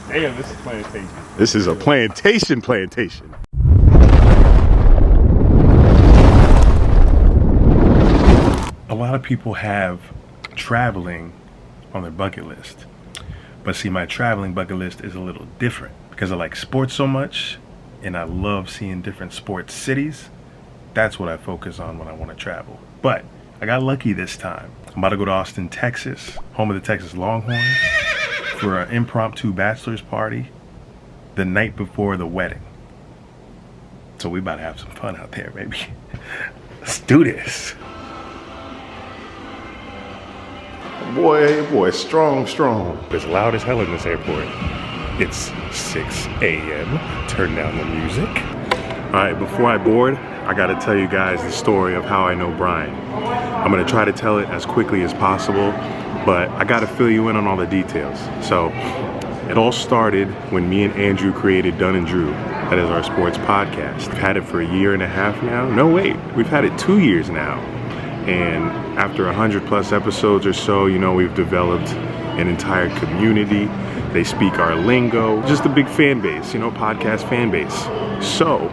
Damn, this is plantation. This is a plantation. A lot of people have traveling on their bucket list. But see, my traveling bucket list is a little different because I like sports so much and I love seeing different sports cities. That's what I focus on when I want to travel. But I got lucky this time. I'm about to go to Austin, Texas, home of the Texas Longhorns, for an impromptu bachelor's party the night before the wedding. So we about to have some fun out there, baby. Let's do this. Boy, strong. It's loud as hell in this airport. It's 6 a.m. Turn down the music. All right, before I board, I gotta tell you guys the story of how I know Brian. I'm gonna try to tell it as quickly as possible, but I gotta fill you in on all the details. So, it all started when me and Andrew created Dunn and Drew. That is our sports podcast. We've had it for a year and a half now. No, wait, we've had it 2 years now. And after 100+ episodes or so, you know, we've developed an entire community. They speak our lingo, just a big fan base, you know, podcast fan base. So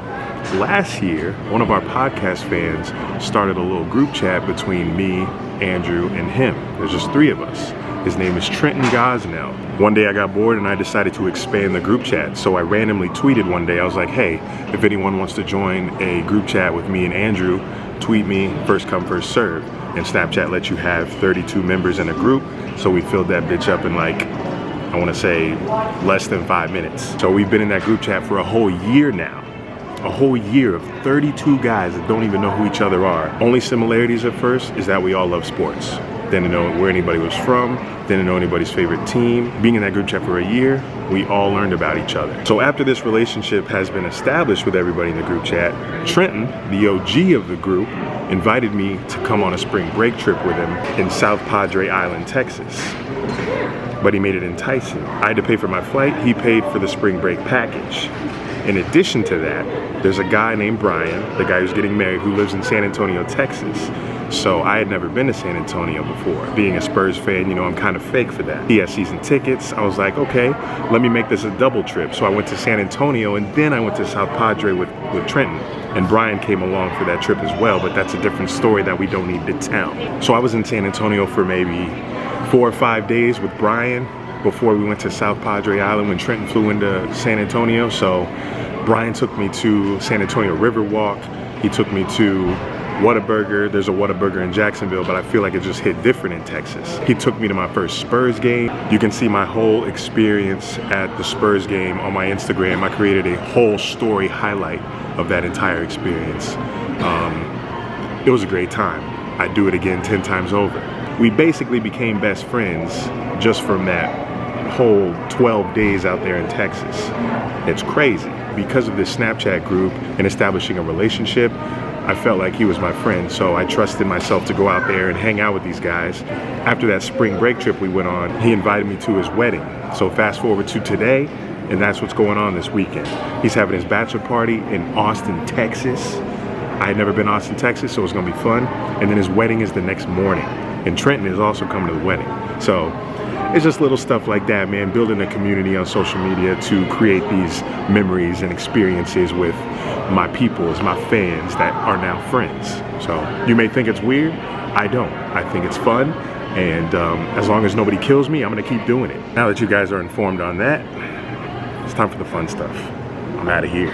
last year, one of our podcast fans started a little group chat between me, Andrew, and him. There's just 3 of us. His name is Trenton Gosnell. One day I got bored and I decided to expand the group chat. So I randomly tweeted one day, I was like, hey, if anyone wants to join a group chat with me and Andrew, tweet me, first come, first serve. And Snapchat lets you have 32 members in a group. So we filled that bitch up in like, I wanna say less than 5 minutes. So we've been in that group chat for a whole year now. A whole year of 32 guys that don't even know who each other are. Only similarities at first is that we all love sports. Didn't know where anybody was from, didn't know anybody's favorite team. Being in that group chat for a year, we all learned about each other. So after this relationship has been established with everybody in the group chat, Trenton, the OG of the group, invited me to come on a spring break trip with him in South Padre Island, Texas. But he made it enticing. I had to pay for my flight, he paid for the spring break package. In addition to that, there's a guy named Brian, the guy who's getting married, who lives in San Antonio, Texas. So I had never been to San Antonio before. Being a Spurs fan, you know, I'm kind of fake for that. He has season tickets. I was like, okay, let me make this a double trip. So I went to San Antonio and then I went to South Padre with Trenton. And Brian came along for that trip as well, but that's a different story that we don't need to tell. So I was in San Antonio for maybe 4 or 5 days with Brian before we went to South Padre Island when Trenton flew into San Antonio. So Brian took me to San Antonio Riverwalk. He took me to Whataburger. There's a Whataburger in Jacksonville, but I feel like it just hit different in Texas. He took me to my first Spurs game. You can see my whole experience at the Spurs game on my Instagram. I created a whole story highlight of that entire experience. It was a great time. I'd do it again 10 times over. We basically became best friends just from that whole 12 days out there in Texas. It's crazy. Because of this Snapchat group and establishing a relationship, I felt like he was my friend, so I trusted myself to go out there and hang out with these guys. After that spring break trip we went on, he invited me to his wedding. So fast forward to today, and that's what's going on this weekend. He's having his bachelor party in Austin, Texas. I had never been to Austin, Texas, so it's gonna be fun. And then his wedding is the next morning. And Trenton is also coming to the wedding. So it's just little stuff like that, man. Building a community on social media to create these memories and experiences with my peoples, my fans that are now friends. So you may think it's weird. I don't. I think it's fun. And as long as nobody kills me, I'm gonna keep doing it. Now that you guys are informed on that, it's time for the fun stuff. I'm out of here.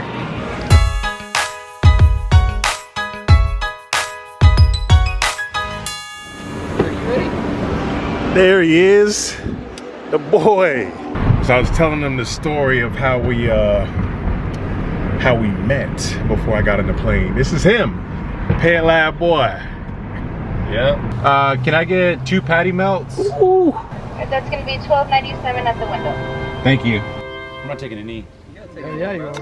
There he is, the boy. So I was telling them the story of how we met before I got on the plane. This is him, Payal boy. Yeah. Can I get 2 patty melts? Ooh. That's gonna be $12.97 at the window. Thank you. I'm not taking a knee. Yeah, you are.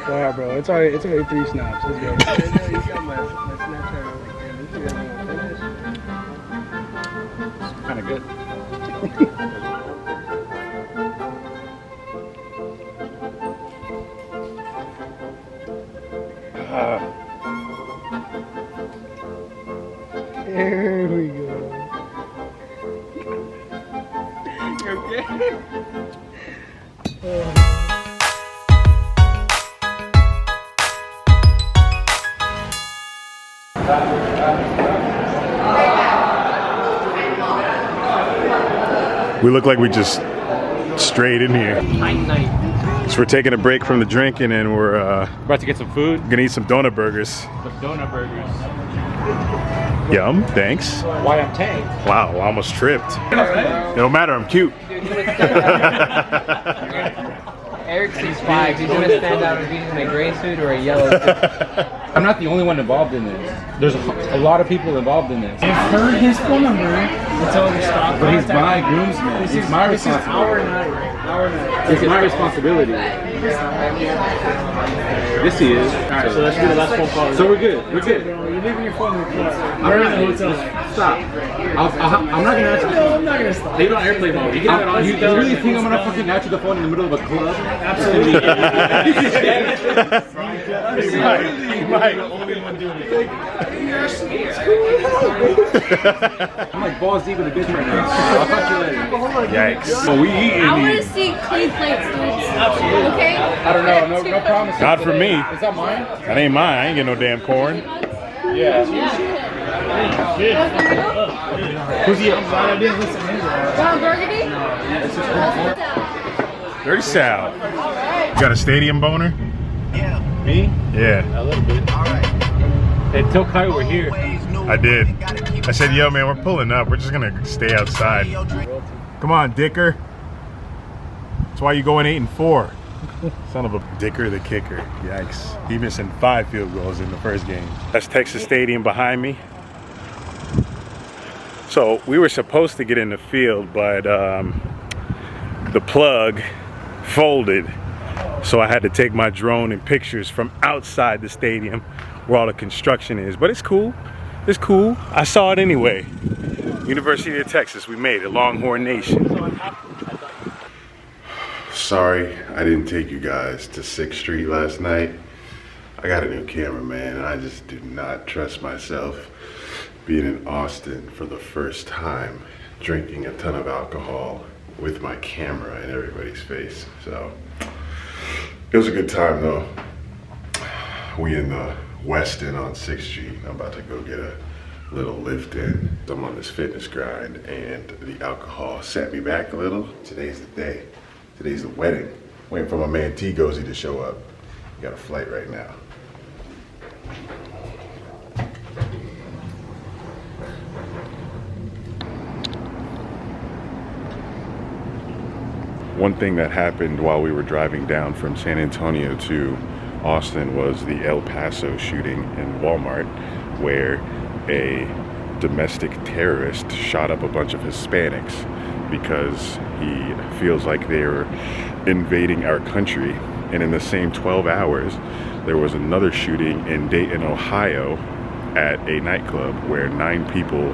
Yeah, bro. It's already 3 snaps. Let's go. You got my Snapchat. Like, this is finish. It's kind of good. There we go. We look like we just strayed in here. So we're taking a break from the drinking and we're About to get some food. gonna eat some donut burgers. Some donut burgers. Yum, thanks. Why I'm tanked. Wow, I almost tripped. It don't matter, I'm cute. Eric's 6'5". He's gonna stand out if he's in a gray suit or a yellow suit. I'm not the only one involved in this. There's a lot of people involved in this. I've heard his phone number until we stop. But he's my groomsman. It's my This is our responsibility. night. Our night. It's my responsibility. This he is. Alright, so let's do the last phone call. So we're good. We're good. You're leaving your phone in the club. We're in the hotel. Stop. I'm not gonna answer. I'm not gonna stop. Leave it on airplane mode. You really think I'm gonna fucking answer the phone in the middle of a club? Absolutely. I'm like balls deep in the bitch right now. I'll talk to you later. Yikes. Oh, we eating. I want to see clean plates, dudes. Okay? I don't know. No promises. Not for me. Is that mine? That ain't mine. I ain't get no damn corn. Yeah. Who's he? I'm glad I didn't listen to him. John Burgundy? Dirty Sal. You got a stadium boner? Me? Yeah, A little bit. Hey, tell Kai we're here. I did. I said, yo, man, we're pulling up. We're just gonna stay outside. Come on, Dicker. That's why you going 8-4. Son of a Dicker the kicker. Yikes. He missing 5 field goals in the first game. That's Texas Stadium behind me. So we were supposed to get in the field, but the plug folded. So I had to take my drone and pictures from outside the stadium where all the construction is. But it's cool. It's cool. I saw it anyway. University of Texas, we made it. Longhorn Nation. Sorry, I didn't take you guys to 6th Street last night. I got a new camera, man, and I just did not trust myself being in Austin for the first time, drinking a ton of alcohol with my camera in everybody's face. So it was a good time though. We in the Westin on 6th Street. I'm about to go get a little lift in. I'm on this fitness grind and the alcohol set me back a little. Today's the day. Today's the wedding. Waiting for my man T-Gozy to show up. Got a flight right now. One thing that happened while we were driving down from San Antonio to Austin was the El Paso shooting in Walmart, where a domestic terrorist shot up a bunch of Hispanics because he feels like they're invading our country. And in the same 12 hours, there was another shooting in Dayton, Ohio at a nightclub where 9 people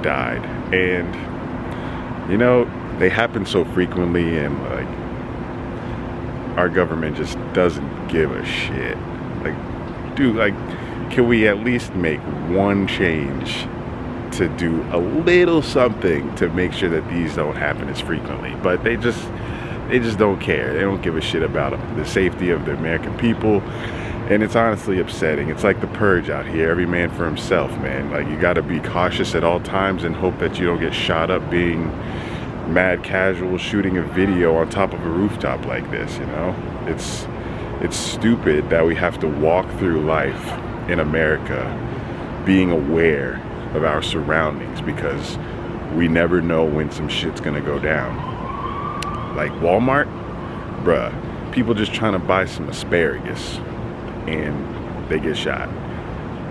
died. And, you know, they happen so frequently, and like our government just doesn't give a shit. Like, dude, like, can we at least make one change to do a little something to make sure that these don't happen as frequently? But they just don't care. They don't give a shit about the safety of the American people. And it's honestly upsetting. It's like the purge out here. Every man for himself, man. Like, you gotta be cautious at all times and hope that you don't get shot up being mad casual shooting a video on top of a rooftop like this, you know? It's stupid that we have to walk through life in America being aware of our surroundings because we never know when some shit's gonna go down. Like Walmart, bruh, people just trying to buy some asparagus and they get shot.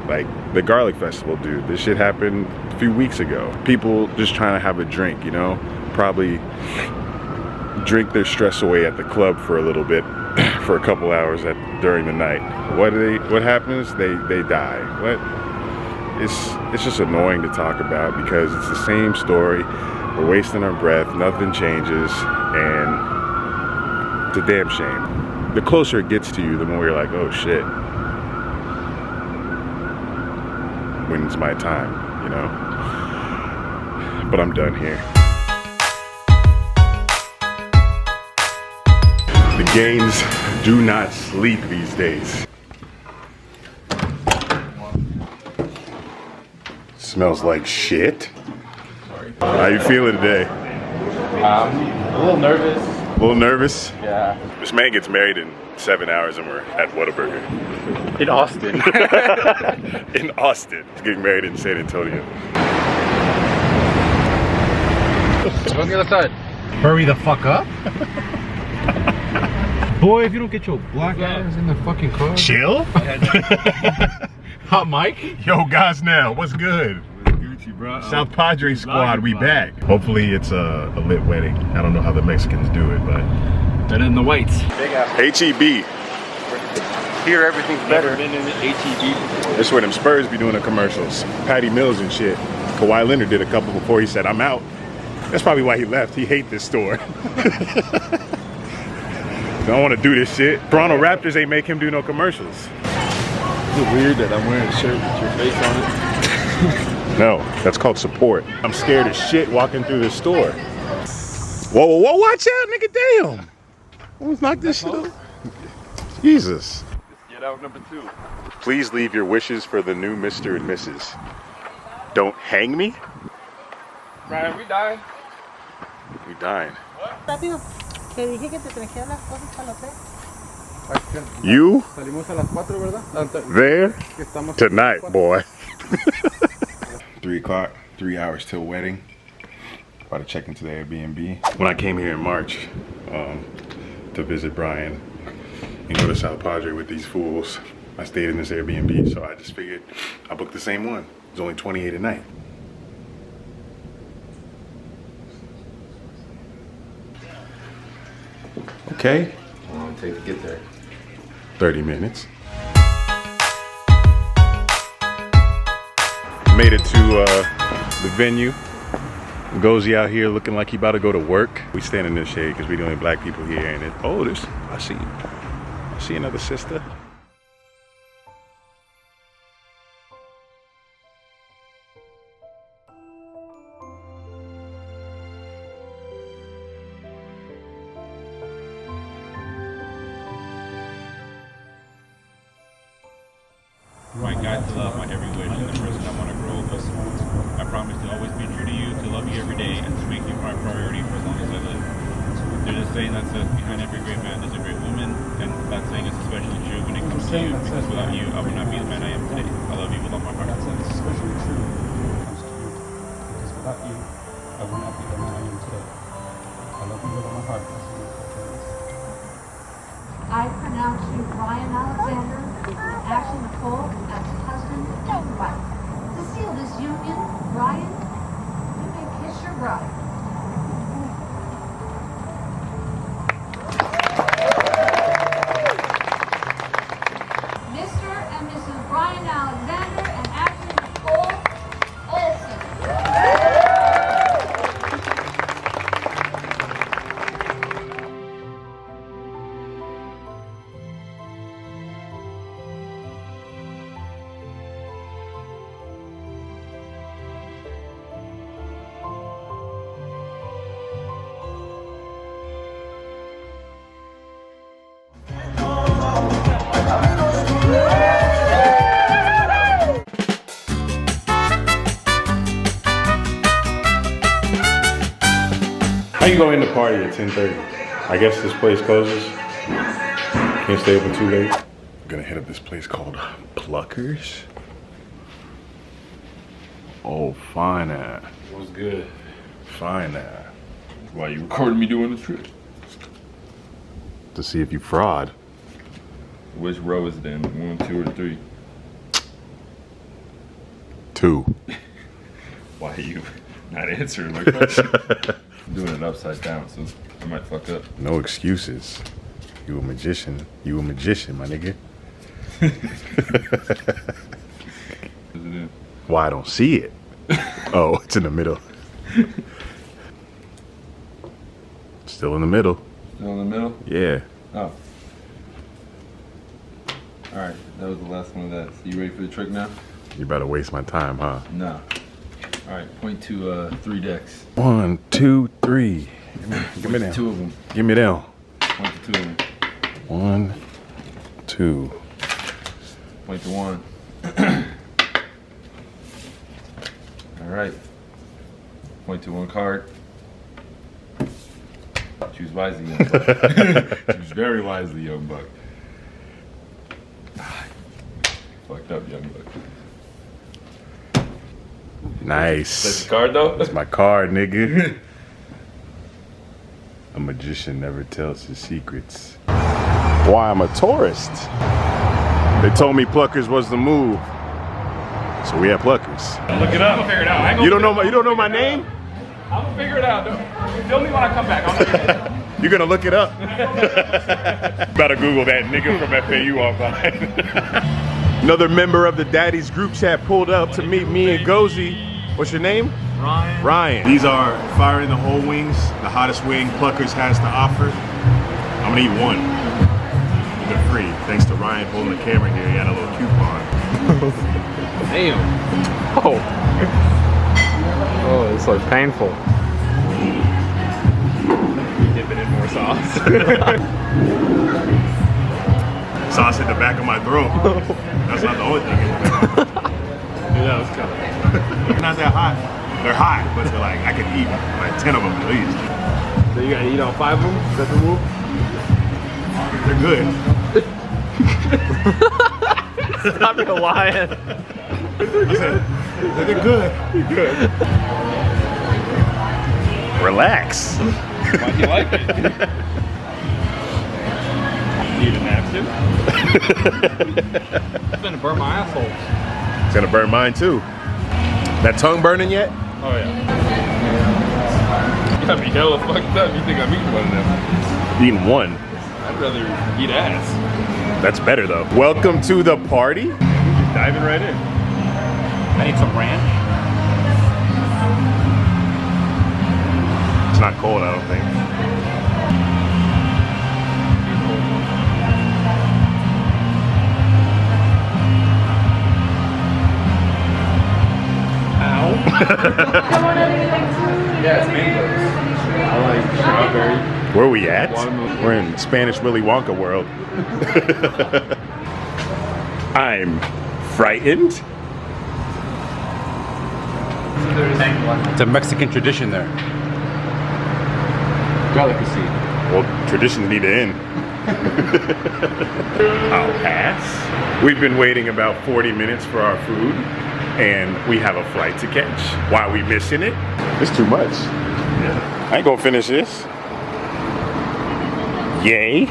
Like the garlic festival, dude, this shit happened a few weeks ago. People just trying to have a drink, you know? Probably drink their stress away at the club for a little bit, for a couple hours during the night. What happens? They die. What? It's just annoying to talk about because it's the same story We're wasting our breath, nothing changes, and it's a damn shame. The closer it gets to you, the more you're like, oh shit. When's my time, you know? But I'm done here. The Gaines do not sleep these days. Smells like shit. How you feeling today? A little nervous. A little nervous? Yeah. This man gets married in 7 hours and we're at Whataburger. In Austin. In Austin. He's getting married in San Antonio. Go on the other side. Hurry the fuck up. Boy, if you don't get your black ass in the fucking car. Chill? Hot mic? Yo, guys, now, what's good? Gucci, bro. South Padre squad, we back. Hopefully it's a lit wedding. I don't know how the Mexicans do it, but. Better than the whites. HEB. Here everything's better. Never been in the HEB before. That's where them Spurs be doing the commercials. Patty Mills and shit. Kawhi Leonard did a couple before he said, I'm out. That's probably why he left. He hates this store. Don't want to do this shit. Toronto Raptors ain't make him do no commercials. Is it weird that I'm wearing a shirt with your face on it? No, that's called support. I'm scared as shit walking through this store. Whoa, whoa, whoa, watch out, nigga, damn. Almost knocked this shit up. Jesus. Get out number 2. Please leave your wishes for the new Mr. and Mrs. Don't hang me? Brian, we dying. We dying. Rápido, te dije que te trajera las cosas para el hotel. You Salimos a las 4, ¿verdad? there Que estamos tonight, boy. 3 o'clock, 3 hours till wedding. About to check into the Airbnb. When I came here in March to visit Brian and go to South Padre with these fools, I stayed in this Airbnb, so I just figured I booked the same one. It was only $28 a night. Okay. How long it take to get there? 30 minutes. Made it to the venue. Gozy out here looking like he about to go to work. We stand in this shade because we the only black people here, and I see another sister. My God to love, my every wish, and the person I want to grow with. I promise to always be true to you, to love you every day, and to make you my priority for as long as I live. There's a saying that says, behind every great man there's a great woman, and that saying is especially true when it comes to you, because without you, I would not be the man I am today. I love you with all my heart. That says especially true when it comes to you, because without you, I would not be the man I am today. I love you with all my heart. I pronounce you Brian Alexander and Ashley Nicole as husband and wife. To seal this union, Brian, you may kiss your bride. Mr. and Mrs. Brian Alexander and Ashley Nicole Olson. How you gonna end the party at 10:30? I guess this place closes. Can't stay open too late. I'm gonna hit up this place called Pluckers. Oh, fine at. What's good? Fine at. Why you recording me doing the trip? To see if you fraud. Which row is it in? 1, 2, or 3? 2. Why are you not answering my question? I'm doing it upside down, so I might fuck up. No excuses. You a magician. You a magician, my nigga. Is it in? Why I don't see it? Oh, it's in the middle. Still in the middle. Still in the middle? Yeah. Oh. Alright, that was the last one of that. So you ready for the trick now? You better waste my time, huh? No. Alright, point to 3 decks. 1, 2, 3. Give me to down. 2 of them. Give me down. Point to 2 of them. 1, 2. Point to 1. Alright. Point to 1 card. Choose wisely, young buck. Choose very wisely, young buck. Fucked up, young buck. Nice. That's the card, though? That's my card, nigga. A magician never tells his secrets. Why, I'm a tourist. They told me Pluckers was the move. So we have Pluckers. Look it up. I'm gonna figure it out. You don't know my name? I'm gonna figure it out. Tell me when I come back. I'll figure it out. You're gonna look it up. Better Google that nigga from FAU online. Another member of the Daddy's group chat pulled up to meet me and Gozy. What's your name? Ryan. Ryan. These are Fire in the Hole wings, the hottest wing Pluckers has to offer. I'm gonna eat one. They're free. Thanks to Ryan holding the camera here. He had a little coupon. Damn. Oh. Oh, this looks painful. Dip it in more sauce. Sauce hit the back of my throat. That's not the only thing. Dude, that was kind of. They're not that hot. They're hot, but they're like, I could eat like 10 of them at least. So you gotta eat all 5 of them? Is that the rule? They're good. Stop your lying. They're good. You're good. Relax. Why do you like it? Need a napkin? It's gonna burn my asshole. It's gonna burn mine too. That tongue burning yet? Oh yeah. You got me hella fucked up. You think I'm eating one of them? Eating one. I'd rather eat ass. That's better though. Welcome to the party. You're diving right in. I need some ranch. It's not cold, I don't think. Yeah, it's mangoes. I like strawberry. Where are we at? We're in Spanish Willy Wonka world. I'm frightened. It's a Mexican tradition there. Delicacy. Well, traditions need to end. I'll pass. We've been waiting about 40 minutes for our food, and we have a flight to catch. Why are we missing it? It's too much. Yeah. I ain't gonna finish this. Yay.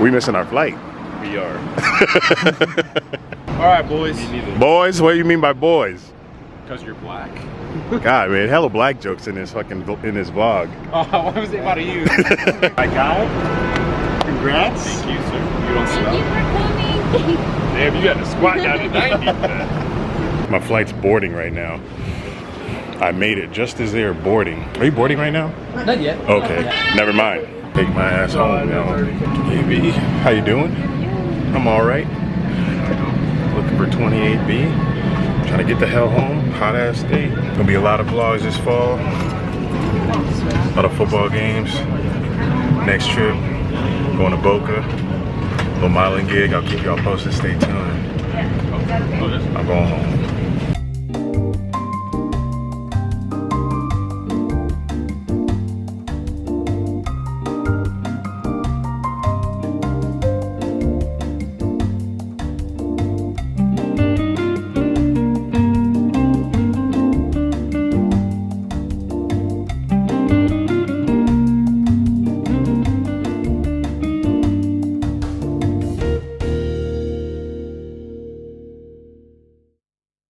We missing our flight. We are. All right, boys. Boys? What do you mean by boys? Because you're black. God, man, hella black jokes in this vlog. Oh, what was it about you? My guy, congrats. Thank you, sir. You don't smell. Damn, you got to squat down to 90. My flight's boarding right now. I made it just as they were boarding. Are you boarding right now? Not yet. Okay, never mind. Take my ass home now. KB, how you doing? I'm all right. Looking for 28B. Trying to get the hell home. Hot ass day. Gonna be a lot of vlogs this fall. A lot of football games. Next trip, going to Boca. Little modeling gig. I'll keep y'all posted. Stay tuned. I'm going home.